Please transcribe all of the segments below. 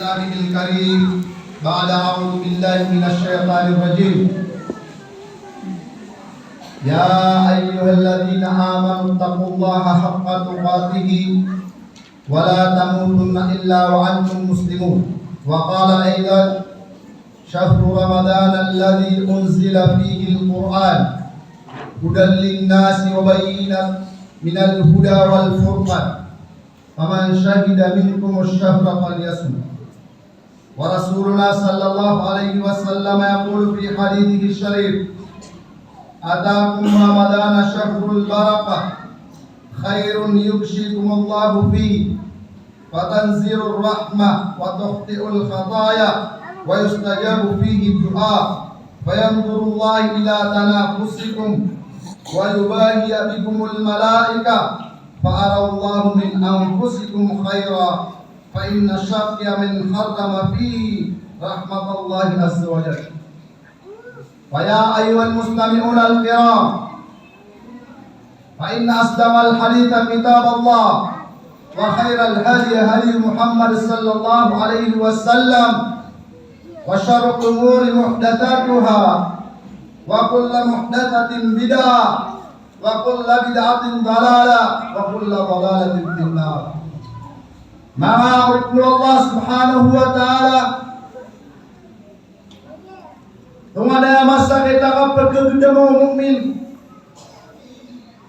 كتابه الكريم بعد أعوذ بالله من الشيطان الرجيم. يا أيها الذين آمنوا اتقوا الله حق تقاته ولا تموتن إلا وأنتم مسلمون. وقال أيضا شهر رمضان الذي أنزل فيه القرآن هدى للناس وبينات من الهدى والفرقان فمن شهد منكم الشهر فليصم. ورسولنا صلى الله عليه وسلم يقول في حديثه الشريف: أتاكم رمضان شهر البركة خير يغشيكم الله فيه فتنزل الرحمة وتخطئ الخطايا ويستجاب فيه الدعاء فينظر الله إلى تنافسكم ويباهي بكم الملائكة فأرى الله من أنفسكم خيرا فإن الشقي من حرم فيه رحمة الله عز وجل. ويا أيها المستمعون الكرام، فإن أصدق الحديث كتاب الله وخير الهدي هدي محمد صلى الله عليه وسلم وشر الأمور محدثاتها وكل محدثة بدعة وكل بدعة ضلالة وكل ضلالة في النار. Maka Allah Subhanahu wa ta'ala tumada masa kita kapag mo mukmin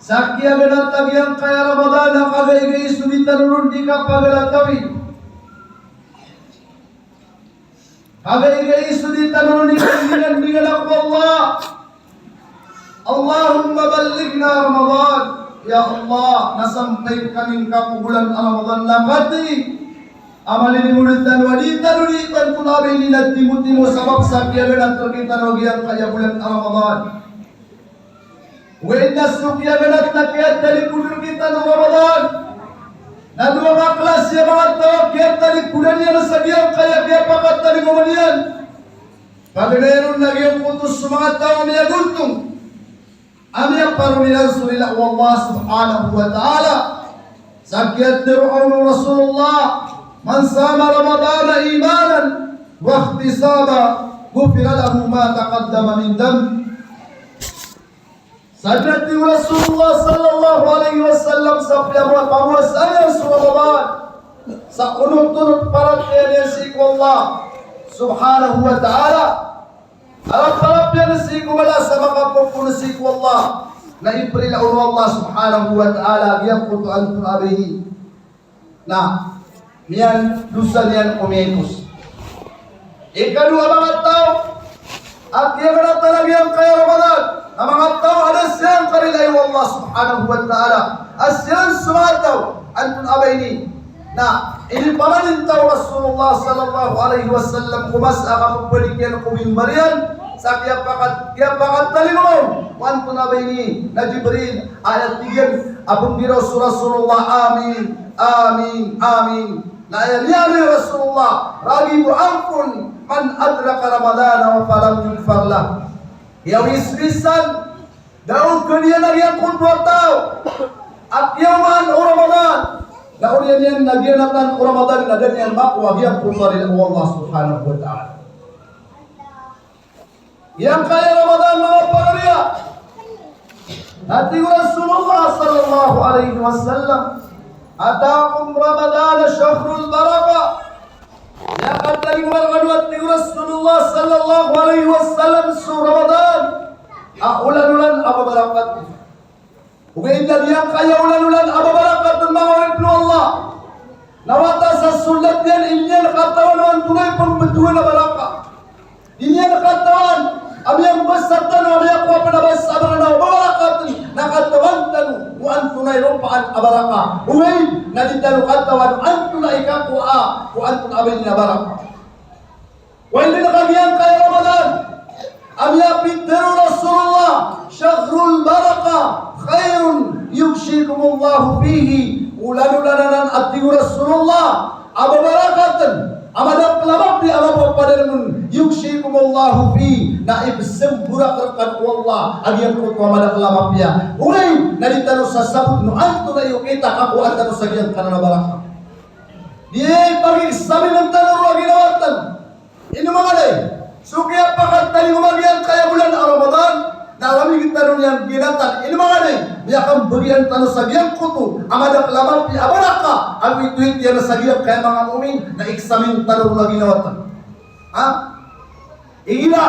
sakya ganat tagyang kaya Ramadan kagay sumitan nun di kapag-alatawi kagay sumitan nun di kapag-alatawi Allah. Allahumma ballighna Ramadan. Ya Allah, nasampai kami ka bulan Ramadan lamati. Amalin mulitan wadita nulitan tunabi ni nagtimutimo sabab sakya ganat kita rogian kaya bulan Ramadan. Wenda sukya ganat nakiyat dari kudur kita ng Ramadan. Na dua ka kelas ya mga tawakiyat dari kudan yan sagyang kaya kaya pakat dari mamanian. Pagdayon nagyang putus sa mga tao niya guntung. Amya parumina Rasulullah wallah subhanahu wa ta'ala sakiyat dir'un Rasulullah man sama Ramadan imanan wa ihtisaba ghufira lahu ma taqaddama min dam. Sadati Rasulullah sallallahu alaihi wasallam sabya wa pawasaya Ramadan sa unut-unut para tenesi ko Allah subhanahu wa ta'ala. Harap-harap yan si kumala sa makapupuno si ko Allah na ipril Allah subhanahu wa ta'ala biyang kutuan turabihi na niyan dusa niyan umekos. Ikadua mga tao at yung mga talagang kaya Ramadan ang mga tao alas siyang karilay Allah subhanahu wa ta'ala as siyang sumataw antun abayni na inipamalin tao Rasulullah sallallahu alaihi wasallam kumasa kapagbalikyan kuming barian sa kaya pakat talimon wanto na ba ini na Jibril ayat 3 abang di Rasulullah amin amin amin na ayat niya Rasulullah ragibu ampun man adraka Ramadana wa falam yugfar lah yaw isbisan daud kaniya nagyang kunwa tao at yaman o Ramadan daud yan nagyanatan o Ramadan na ganyan makwa yang kunwa rin Allah subhanahu wa ta'ala. Yang kaya Ramadan mga pagariya ating Rasulullah sallallahu alaihi wasallam atakum Ramadan syahrul barakah yang kataling margaduat ni Rasulullah sallallahu alaihi wasallam su Ramadan ulan-ulan ababarakat ugain na yang kaya ulan-ulan ababarakat ng mga ibnu Allah nawata sa sulat yan inyan katawan ng tunay pembentuan na barakah inyan katawan amiyang basatan amiyang kuwa panabas abarana barakatun nakatawan tanu wa antunay rumpaan abaraka uway naditanu katawan antunay ikaku'a wa antun abin na baraka wa hindi nakagiyang kaya Ramadan amiyang pitero Rasulullah syahrul baraka khairun yugshikumullahu fihi ulan-ulanan at Rasulullah ababarakatan amadak kelabak di alam padamun yugshikumullahu fi naib sembura kerkan Allah agian ko amadak kelabak ya uy naditanu sasabut no antu na yukita kapu antanu sagian kanana baraka di pagi sabi ng tanong Ini mga day. So kaya pakat tali umagian kaya bulan Ramadan, narami kita nun yang binatan. Ini mga day. Dia akan bagian tanah sagian kutu. Amada kelaman pi abaraka. Ang ituit dia na sagian kaya mga mumin na iksamin tanah lagi nawatan. Ha? Ila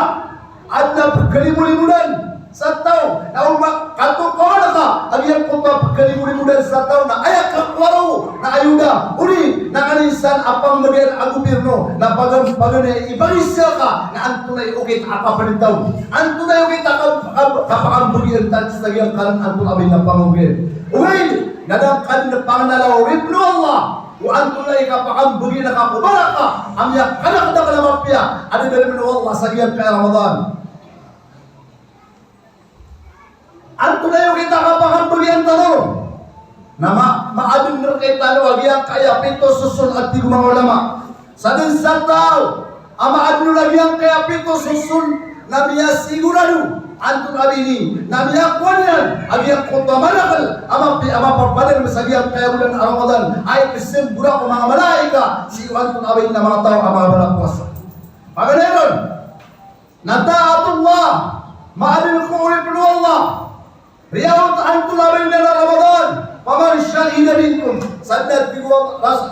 ada berkelimu-limudan satau na umak kanto ko na ka agian ko pa berkelimu-limudan satau na ayak kakwaro na ayuda uri na kanisan apang bagian agubirno na pagane ibarisya ka na antunay ukit apa panitaw antunay ukit kapakang bagian tan sa yang kanan antun abin na pangugir uwi nadangkan na panganalaw ribno Allah wa antunay kapakang bagian na kakubaraka amyak kanak na kalamapya ada dari menu Allah sa yang kaya Ramadan. Antunay kita kapakan bagian tanong nama maadun nerkay talo agiang kaya pito susun at tigo mga ulama sa din sa tao ama adun lagi ang kaya pito susun na biya sigurado antun abini na biya kwanyan agiang kuntamanakal ama papadan masagiang kaya bulan Ramadan ay kisim burak ko mga malaika si antun abini na mga tao ama balang puasa paganoon nataatullah maadun ko ulit penuh Allah Riyawat antum abin dalam Ramadan. Paman syahida minkum. Sadad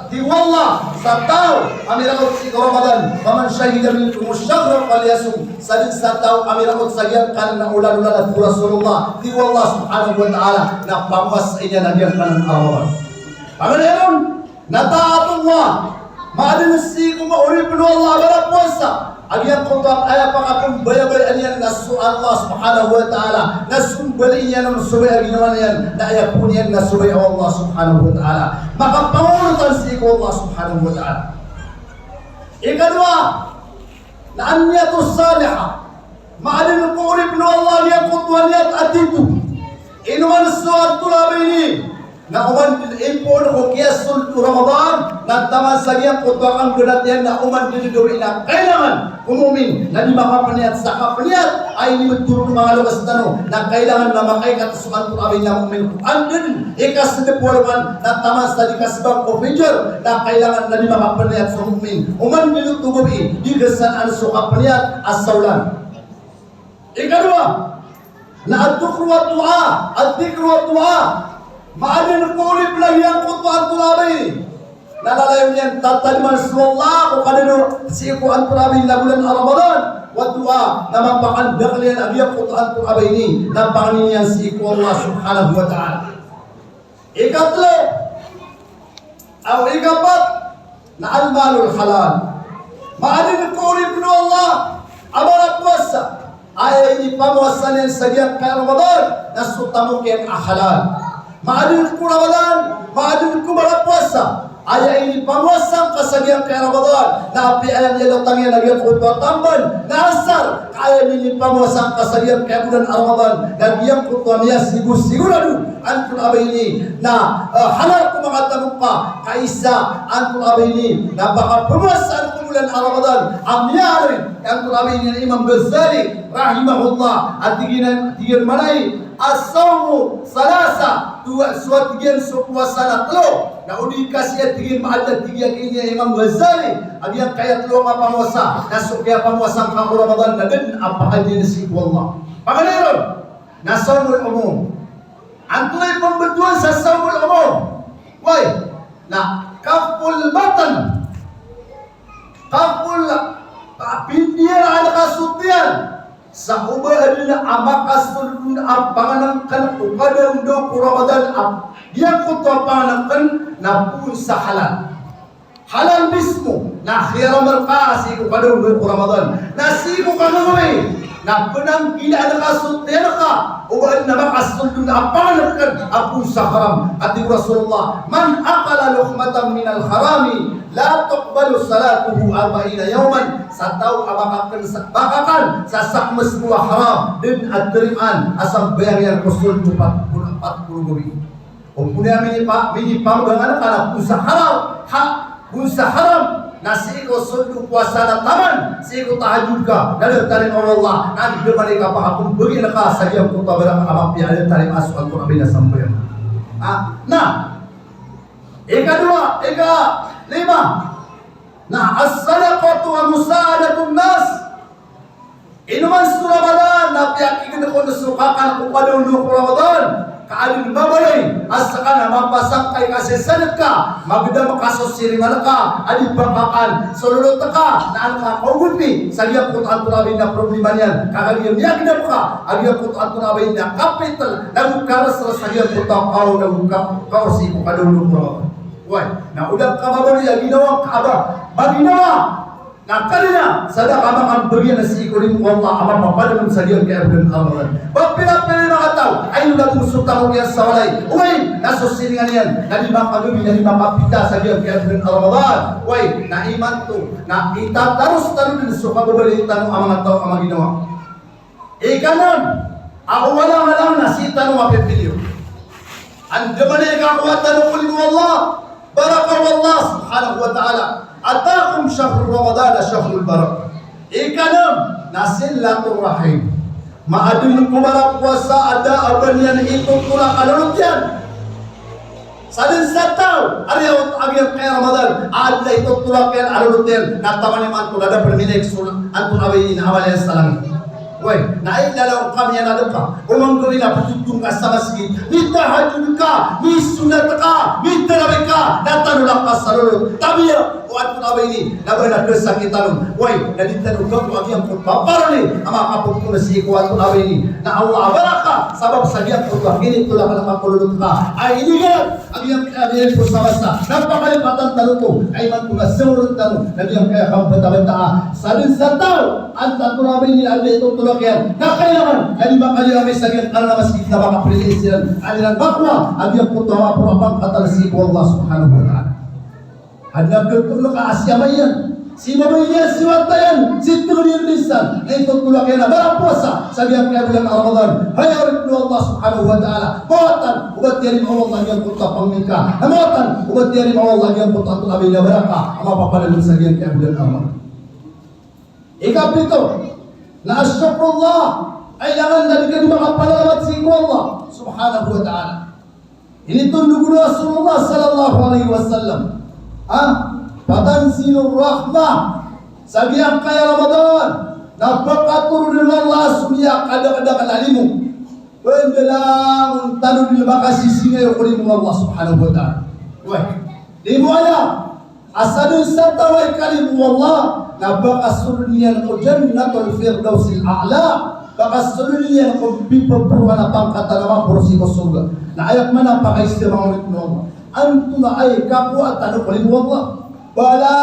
diwallah. Satau amirakot si Ramadan. Paman syahida minkum. Musyaghrab waliyasum. Sadid satau amirakot sagian karena ulan-ulan at Rasulullah. Diwallah subhanahu wa ta'ala. Na pamas inya nagyan kanan Ramadan. Paman yaron. Nataatullah. Maadin si kumaurip Allah barang puasa. Agian kontak ayah pangapun bayabay anian nasu Allah subhanahu wa ta'ala nasum balinya nam subay aginawan yan na ayah punian nasubay Allah subhanahu wa ta'ala maka pangulutan si Allah subhanahu wa ta'ala ikadwa na anyatus salihah ma'adil qurib nu Allah yang kutuaniyat atitu inuman suat tulabini na uman impon ko kiyasul Ramadan na taman sagiang kutuakan kedatian na uman diduduri na kailangan umumin na di makapaniat sa kapaniat ay ni magturong mga lugas tanong na kailangan na makay katasukan kung abay na umumin andin ikas na depualaman na taman sa dikasbang officer na kailangan na di makapaniat sa umumin uman dinutugobi di kesan anso kapaniat asawlan ikadua na ad-dukru wa du'a ad-dikru wa du'a Ma'adin kulip lagi yang kutuan tulabi nalalayon yan tataliman suwallah kung kanino si kuan tulabi na bulan Ramadan wa du'a na mapakandak liyan agiyang kutuan tulabi ini na panganiyan si Allah subhanahu wa ta'ala ikatlo ang ikapat na almalul halal ma'adin kulip na Allah amara puasa ay ini pamuasan yang sagiang kaya Ramadan na sutamukin halal Ma'adun ko Ramadan, ma'adun ko mga puasa. Ay ini pamuasang kasagiang kaya Ramadan. Na api ayang yalotang yan nagyang kutuwa tamban. Na asar, kaya ini pamuasang kasagiang kaya bulan Ramadan. Nagyang kutuwa niya sigurado. Antun abay ini na halal ko mga tanong pa. Kaisa, antun abay ini na baka pamuasang ko bulan Ramadan. Ang niyari, antun abay ini na Imam Ghazali, rahimahullah. At tigin manay, as-sawmu salasa dua suat tigian puasa na telo na udi kasih tigin maadad tigian ini Imam Ghazali agian kaya telo nga pamuasa nasuk kaya pamuasa ka Ramadan na din apa aja si Allah pagaleron na sawmul umum antunay pembetulan sa sawmul umum why na kaful batan kaful pindian ada kasutian sa ubah adina amakas sulun panganangkan upada undo Ramadan dia kutu panganangkan na pun sa halal mismo na khira marqasi upada undo Ramadan nasibu kanumi na penang gila ada kasutera ka ubah na makas sulun panganangkan apun sa haram ati Rasulullah man aqala luhmatan minal harami la tuqbalu salatuhu 40 yawman satau abakakan bakakan sasak mesbua haram dan ad-deriman asam bayar usul 40 gobi umpunya mini panggangan kana usaha haram usaha haram nasi ko sundu puasa na taman si ko tahajud ka dari tarin Allah nan de mereka pahapun bagi laka saja ko tabarang amap ya ada tarin asu al-Qur'an bila sampai nah eka lima nah as-sadaqatu wa musadatun nas. Inuman sa Ramadan na piyakin ko na sukakan kung padulong Ramadan. Kaaling babalay, asa ka na mapasangkay kasi sanat ka, magda makasosiringan ka, alin bakakan, solulot ka, na ang mga kaugupi, sa liyang putaan tunabay na problema niyan, kakaliyang yagdap ka, aliyang putaan tunabay na kapital, nagkaras na sa liyang putaan kao, nagkausi ko kadulong Ramadan. Why? Na ulang ka mabalay, ginawang kaaba, maginawa! Na kanina, sada ka makang bagyan na si ikulim mo Allah, ama mapalang sa diyan kaya bulan amalan. Pag pinapili mga tao, ay nagusok tamo yan sa walay. Uy, nasusilingan yan, na lima kalubi, na lima kapita sa diyan kaya bulan Ramadan. Uy, naiman to, na itataros talun sa kababalitan ng mga tao ang ginawa. Ikanon, ako wala nga lang na si tanong mapipiliw. Ang gamanay kakuwatan ng kulim mo Allah, barakallah subhanahu wa ta'ala. Atakum syahrul Ramadan syahrul barak. Ikanam nasilatul rahim. Maadun kumarak puasa ada aban yan itu tulak alurut yan. Sadin sataw ariyaw agyan kaya Ramadan ada itu tulak yan alurut yan. Natamani man tulada permilik antun abayin amal yan salam. Woi, nailalaw kami yan ada pa. Umang na pututong ka sa masjid. Nitahajud ka, nisunat ka, nitarabay ka, natanulak ka sa lulot. Tabiya, o at punabay ni, nabay na kesakitan. Woi, nalitanong ka kung agyan po paparali. Ang mga kapag na si ko at punabay ni, na Allah baraka, sabab sa diyan po ka, ginitulak ka na kapululot ka. Ay, inigan, agyan po sa basta. Napakalipatan tanong ko, ay man po na surut tanong, na diyan kaya kang bata-bata. Sadin sa tao, ang tatunabay ni, ang ito tulak yan. Nakailangan, kalima kali kami sa ganyan, karena masjid na baka presidensiyan, aliran bakwa, ang iyang puto mga purapang katalasi ko Allah subhanahu wa ta'ala. Hadlang tulok ka asyamay yan. Si mamay yan, si wata yan, si tulunir lisan, na itong tulak yan na barang puasa, sabihan kaya bulan Ramadan, hayarin ko Allah subhanahu wa ta'ala. Mawatan, ubat yarim Allah yang puto pangmika. Namawatan, ubat yarim Allah yang puto atong abay na baraka, ang mapapalan sa sabihan kaya bulan Ramadan. Ikapito, na asyukrullah ay langan na di makapalalamat si Allah subhanahu wa ta'ala. Ini tunduk Rasulullah sallallahu alaihi wasallam. Patansilur rahmah sabiang kaya Ramadan napakatur din Allah sumiyak kada-kada kalalimu. Wendelang tanu di makasih singa kulimu Allah subhanahu wa ta'ala. Wah, di muaya asadun satawai kalimu Allah. Nabakasulunian ko jannatul firdausil a'la. Bakasulunian ko biperperwana pangkata nama kursi ko surga. Na ayak mana pakaistimaw ni Allah. Antuna ay kakuatan ko limu Allah. Bala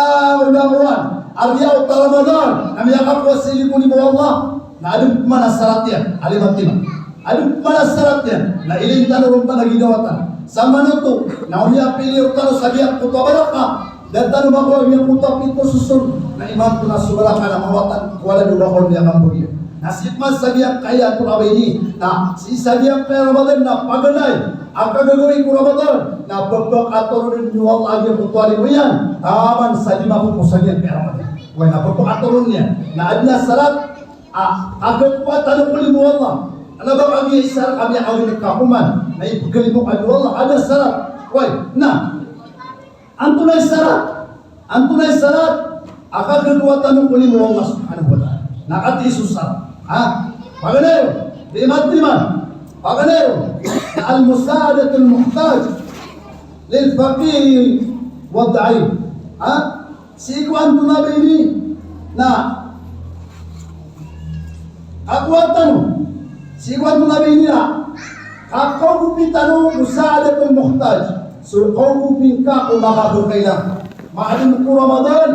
unamuan aryaw ta Ramadan namya kapwa silimu limu Allah. Na adun mana syaratnya? Alimat lima. Adun mana syaratnya? Na ilintan rumpa lagi dawatan. Sama nutu. Na umya pilih utano sabiak puto baraka. Dan tanong ako yung putak ito susun na imam ko na subala ka na mawatan wala doon ako niya ang bugyo. Nasitmas sabiang kaya ito abay ni na si sabiang kaya Ramadan na paganay ang kagagawin ko Ramadan na babakatoron niyo ang agya putuali mo yan taman sa lima po sabiang kaya Ramadan. Wala na babakatoron niya na adna salat agad po at tanong ko mo Allah. Ano ba kami isar kami awin kakuman na ipagaling mo kayo Allah ada salat. Wala na Antunay salat akan kedua tanong kulim Allah subhanahu wa ta'ala nakati susah paganero liman paganero al-musa'adatul muhtaj lil faqir wa da'if siku antuna ini na kakuatan siku antuna ini na kakau pitano musa'adatul muhtaj so kau pingka kung makakukailan maalin ko Ramadan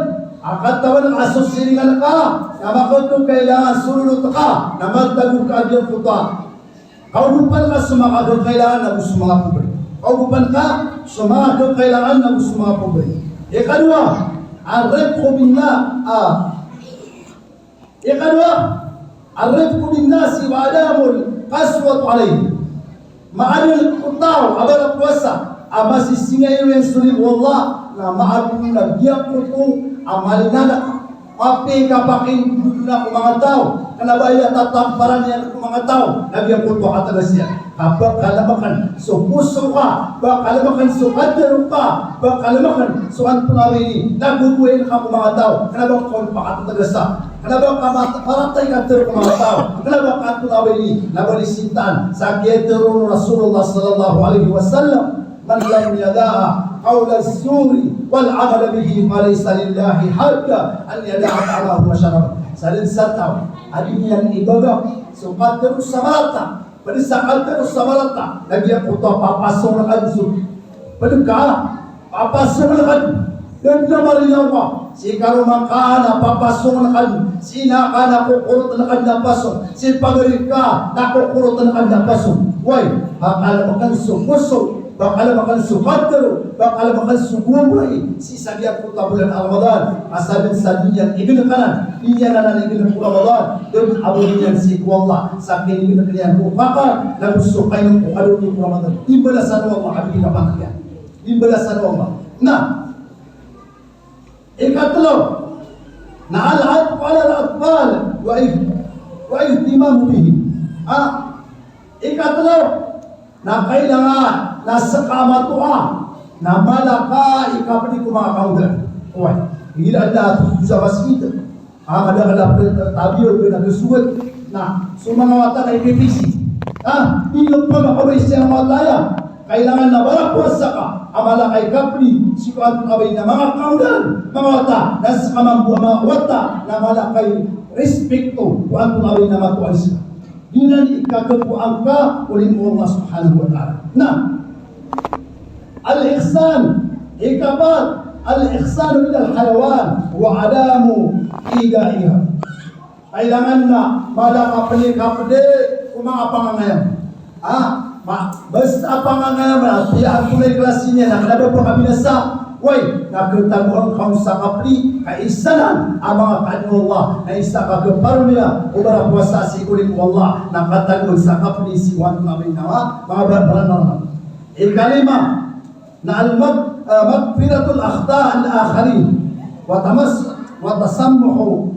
akat tawan ang asosiringan ka na makakukailan kailangan sululot ka na magtagong ka agyan puta kaugupan ka sumakakukailangan na gusto mga pobre kaugupan ka sumakakukailangan na gusto mga pobre ikadwa arrefko binna ikadwa arrefko binnasi wa adamul kaswat alayhi maalin kutaw abang puasa Amasi singa yang sulit wallah na maadun na biyak ko amalin na papi kapakin na kung mga tao, kanabaya tatamparan niya kung mga tao, nagyang kulto katagas niya. Kapag kalamakan, so puso ka, baka kalamakan, so kadero ka, baka kalamakan, so antunawi ni, nagubuhin ka kung mga tao, kanabang kung pakatatagas na, kanabang paratay ka tero kung mga tao, kanabang antunawi ni, nabalisintaan, sa kiyetero Rasulullah sallallahu alaihi wasallam, man lam yada'a qawla az-zuri wal 'amala bihi falaysa lillahi hajja an yada'a ta'alahu wa syarab. Salin sataw adin yang ibadah sukat terus samarata pada saat terus samarata lagi aku tahu papasong na kanso pada ka papasong na kan dan namari Allah si karumangkana papasong na kan sina kana kukurot na kan napasong si pagarika nakukurot na kan napasong way akala makan sumuso bakal makan sukater, bakal makan sugumai. Si sabiak putra bulan Ramadan, asal sadian ibn kanan, dia nanan ibn Ramadan, dan abunian si Allah, saking ibn kalian bukakan, lalu sukain adu di Ramadan. Imbalasan Allah abdi kapatian, imbalasan Allah. Nah, ikatlo, na al-atf ala al-atfal wa ihtimam bihi. Ikatlo, na kailangan nasa kamatuan na malaka ikapadi kumakaudan. Oy, hila Allah sa masjid. Ada tabiyo na nagsuwat na sumangawatan ay bibisi. Hindi pa makaway siya mataya. Kailangan na barakwasa ka. Amala kay kapli, sikuan kabay na mga kaudan, mga wata, nasa kamambuha mga wata, na malakay respekto kuan kabay na matuan siya. Dinan ikakapuan ka ulit mo Allah subhanahu wa ta'ala. Nah, al-ihsan, ikapat, al-ihsan min al-hayawan wa adamu igaiha. Kailangan na malakapali-kapali kung mga pangangayan. Basta pangangayan, piyaan ko na yung klase niya, nakalaba po kami na sa way, nakitaguan kang sa kapli, kaisanan ang mga kaano Allah, na isa kagaparo niya, ubara puwasa si kulit Allah, nakataguan sa kapli si Juan Mabay na mga barbaran na. Ikalima, na magfiratul akhta al-akharin, wa tasammuhu.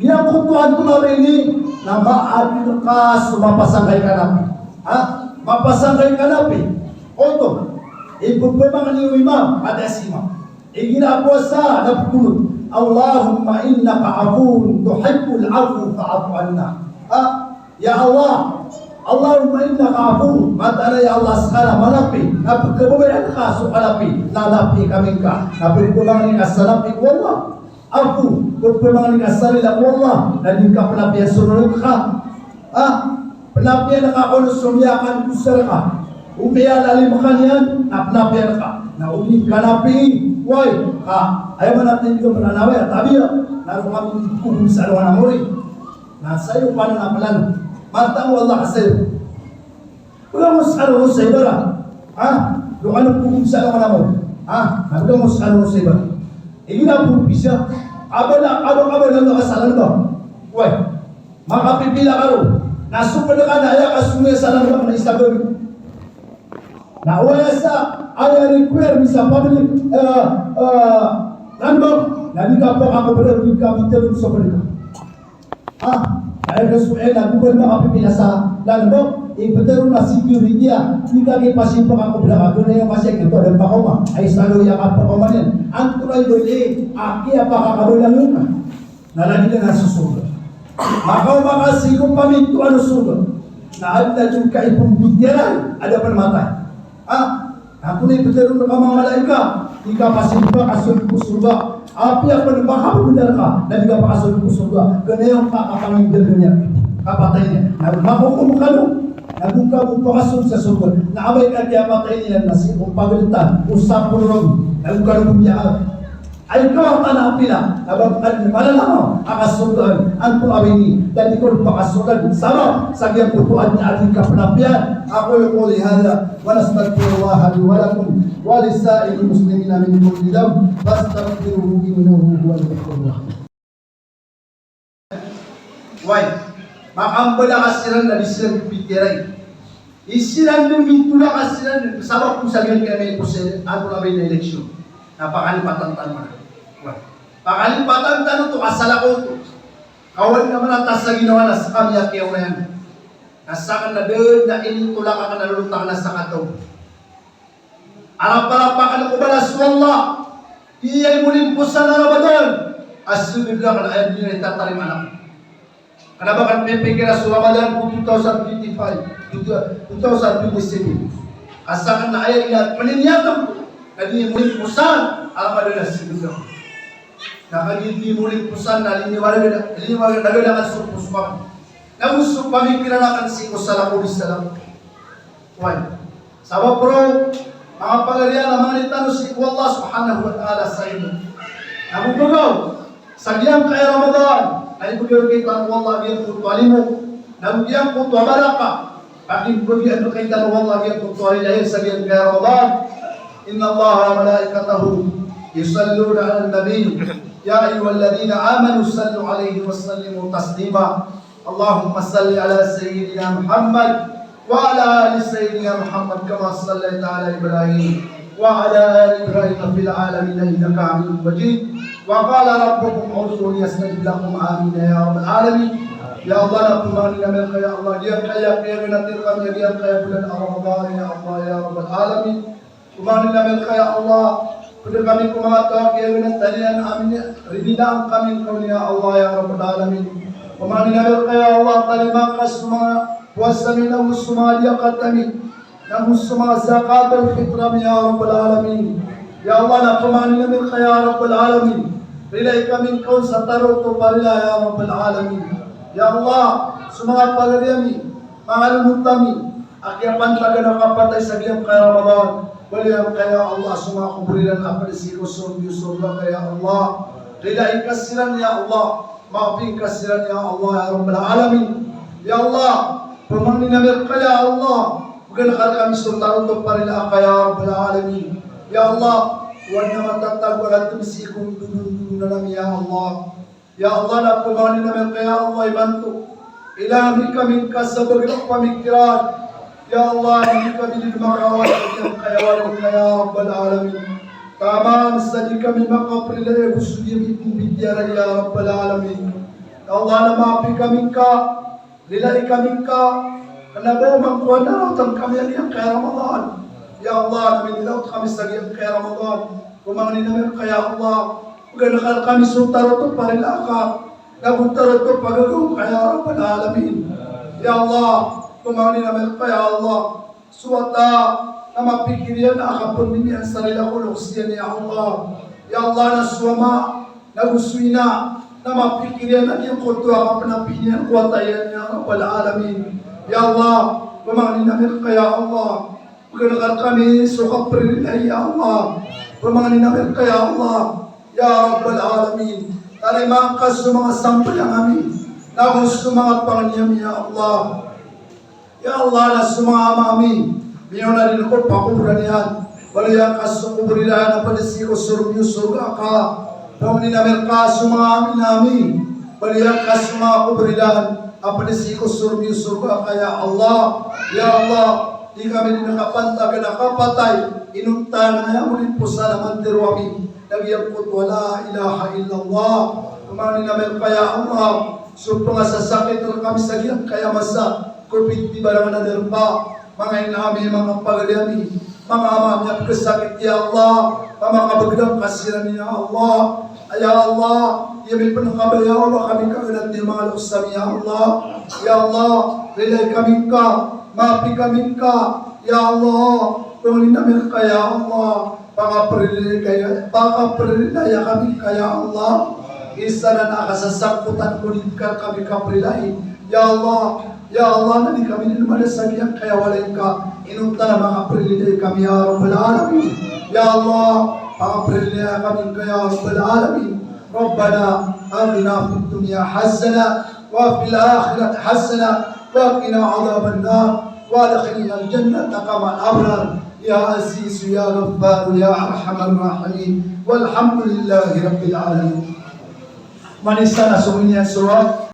Biyang kutuan ko na rin na maadil ka sumapasangkay ka napi. Mapasangkay ka napi. Oto, ipagpapang niyo imam, ada imam. Iginapuasa na pukulot. Allahumma innaka afuun tuhibbul afu fa'afu anna. Ya Allah, Allahumma innaka afuun. Matala ya Allah sekarang malapi. Napagkababayan ka sukalapi. Lalapi kami ka. Napagpapang ni kasalapi ko Allah. Afu, pagpapang ni kasalila ko Allah. Nandun ka palapian sunod ka. Palapian ka kung sumiyakan kusar ka. Umiyal alimakan yan, napnapian ka. Naulit ka napi. Why? Ayaw mo natin hindi ka mananawi at tabi ya. Naroon kami kung sa alawan ng muri. Nasa'yo paano na palano. Matang Allah ka sa'yo. Wala mo sa alawan sa iba. Doon ka nang kung sa alawan ng muri. Nagdaw mo sa alawan sa iba. Iginapulpi siya. Abang-abang lang nakasalan ba? Why? Makapipila ka ro. Nasupad na ka na ayaw kasunay sa alawan na isa gawin. Na wala sa aya require sa public number na di ka po ako pala di ka minter sa pala. Ay kasuel na Google makapipila sa number ipatero na security di ka kipasin pa ako pala ako na yung kasi ito dan pa ko ma ay salo ya ka pa ko man yan ang tulay dole aki apa kakabulan mo na lagi na nasusunod makaw makasigo paminto ano sunod na adda yung kaipong bitiran ada pa namatay. Ako na ipatero na ka mga malaika. Di ka pasimpa kasunod ko surga. Api ako na makapagundal ka na di ka pa kasunod ko surga. Kaya yung kakapangindal niya. Kapatay niya. Makukumukha nung. Nagungka mo pa kasunod sa surga. Naabay ka kaya patay niya na si kung pagalitan. Usap ko rin. Nagungka nung bumiyakan. Ay ikaw ang tanapila. Nabang malalaman. Akasundan. Ang pumabini. Dahil ikaw pakasundan. Sama. Sagyang putuan niya ating kapanapian. Ako yung uli hada. Wanastagfirullah li walakum. Walisa'il muslimina min kulli dam. Fastagfiruhu innahu huwal ghafurur rahim. Why? Makambala kasiran na disilang pikiray. Isilang ng bintula kasiran. Sama kung sabihin kami po sa ato na may eleksyon. Napakalipatan tanong na. Pakalipatan tanong to, asala ko to. Kawan naman atas sa ginawa na sa kami at yaw na yan. Nasakan na doon na initulak ka na lulutang na sa kato. Arap-arapakan ako balas wallah. Iyay muling pusan na Ramadan. Asubib lang na ayat nyo itatarim anak. Kenapa kan PPK Ramadan 2025, 2027. Asalkan na ayat niya peniniatan. Kadi muling pusan Ramadan asubib lang. Nakagindi muling pusan na liniwagan nagadakan supusman. Namusuk pamikiran akan si Kusalamu bisalam. Wan. Sabab bro, mga pagarian na mga nitano si Allah subhanahu wa ta'ala sa inyo. Nabubugaw, sa giyang kay Ramadan, ay bugaw kay Tuhan Allah biyang kutualimu. Nabugiyang kutuabaraka, aking bugayan kay Tuhan Allah biyang kutualilahin sa giyang kay Ramadan. Inna Allah wa malaikatahu yusalluna ala nabi. Ya ayyuhalladhina amanu sallu alaihi wa sallimu taslima. Allahumma salli ala Sayyidina Muhammad wa ala ali Sayyidina Muhammad kama sallaita ala Ibrahim wa ala ali Ibrahim fil alamin innaka Hamidum Majid. Wa qala rabbukum ud'uni astajib lakum amin ya rabbal alamin. Ya Allah na kumani namin kaya Allah diyan kaya natin kami diyan kaya bulan Ramadan ya Allah ya rabbal alamin. Kumani namin kaya Allah pada kami kumata kaya talian amin ridina kami kau ya Allah ya rabbal alamin. Kumani namin kaya Allah talima kasma puasa minam sumalia katami namun semua zakatul fitram ya rabbal alamin. Ya Allah na kumani namin kaya rabbal alamin. Rilai kami kau sataro to parila ya rabbal alamin. Ya Allah semua pagariami mangalumut kami akiapan taga nakapatay sa giyang kaya Ramadan. Waliyam kaya Allah semua kubriran apa di surga surga kaya Allah. Rilai kasiran ya Allah. Maafin kasiran ya Allah ya rabbal alamin. Ya Allah pemangni nabi kaya Allah bukan kami sultan untuk parila kaya rabbal alamin. Ya Allah wana matatag wala tumsikum dudun nami ya Allah. Ya Allah na pemangni nabi kaya Allah ibantu ilahi kami kasabagin pamikiran. Ya Allah ini kami di makawat yang kaya wala kaya rabbal alamin. Taman sadi kami makaprila gusudia bibiara ya rabbal alamin. Ya Allah na maafi kami ka nilai kami ka kanabo mangkuan na utang kami yang kaya Ramadan. Ya Allah namin nilaut kami sa yang kaya Ramadan. Kumangani namin kaya Allah uganakal kami sultaro to parilaka nabuntaro to pagagaw kaya rabbal alamin. Ya Allah kumangani namin kaya Allah suwata na mapikirian na akapon ninyo ang sarila ko luksiyan ya Allah. Ya Allah na suwama na gusuina na mapikirian na iyong kutuwa ka panapinian kuwatayan ya rabbal alamin. Ya Allah pemangani namin kaya Allah magkanakan kami suka perinilay ya Allah. Pemangani namin kaya Allah ya rabbal alamin. Tarima ka sa mga sampal ang amin na gusto mga panganyam ya Allah. Ya Allah na sumama amin. Biyona din ko pakuburan yan. Wala kasukuburilahan na padasiko surumyo surga ka. Pamani namin ka sumama amin. Wala kasumakuburilahan na padasiko surumyo surga ka ya Allah. Ya Allah, di kami din nakapantag na kapatay. Inunta na yamunin po sa naman tirwami. Nagyangkot wala ilaha illallah. Pamani namin kaya Allah. Supong asasakit na kami sa giyang kaya masa. Kupit di barang na derpa. Mga inami, mga pagaliami, mga amamyat kesakit ya Allah, mga kabagdang kasiran ya Allah. Ya Allah, yamin penakabay ya Allah, kami kaganat di mga luksam ya Allah. Ya Allah, rilay kami ka, maapi kami ka, ya Allah. Pangulin namin ka ya Allah, pakaperilaya kami ka ya Allah. Isa na nakasasangkutan kunin ka kami kaprilay. Ya Allah, ya Allah, nani kami ni malasag yang kaya walain ka. Inunta na makapriliday kami ya rabbal alamin. Ya Allah, makapriliday kami kaya rabbal alamin. Rabbana atina fid dunya hasana wa fil akhirati hasana wa qina adhaban nar wa adkhilna al jannata kama al abrar. Ya aziz ya ghaffar ya arhamar rahimin. Walhamdulillahi rabbil alamin. Manisa na suminya surat